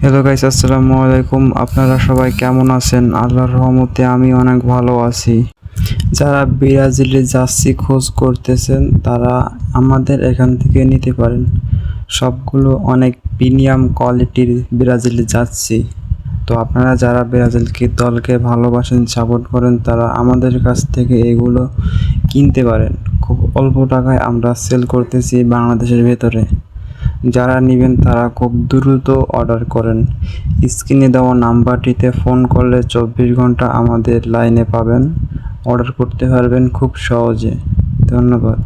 Hello guys, আসসালামু আলাইকুম। আপনারা সবাই কেমন আছেন? আল্লাহর রহমতে আমি অনেক ভালো আছি। যারা ব্রাজিলে জার্সি খোঁজ করতেছেন তারা আমাদের এখান থেকে নিতে পারেন। সবগুলো অনেক প্রিমিয়াম কোয়ালিটির ব্রাজিলে জার্সি। তো আপনারা যারা ব্রাজিলকে দলকে ভালোবাসেন, সাপোর্ট করেন, তারা আমাদের কাছ থেকে এগুলো কিনতে পারেন। খুব অল্প টাকায় আমরা সেল করতেছি বাংলাদেশের ভেতরে। যারা নেবেন তারা খুব দ্রুত অর্ডার করেন। স্ক্রিনে দেওয়া নাম্বারটিতে ফোন করলে 24 ঘন্টা আমাদের লাইনে পাবেন। অর্ডার করতে পারবেন খুব সহজে। ধন্যবাদ।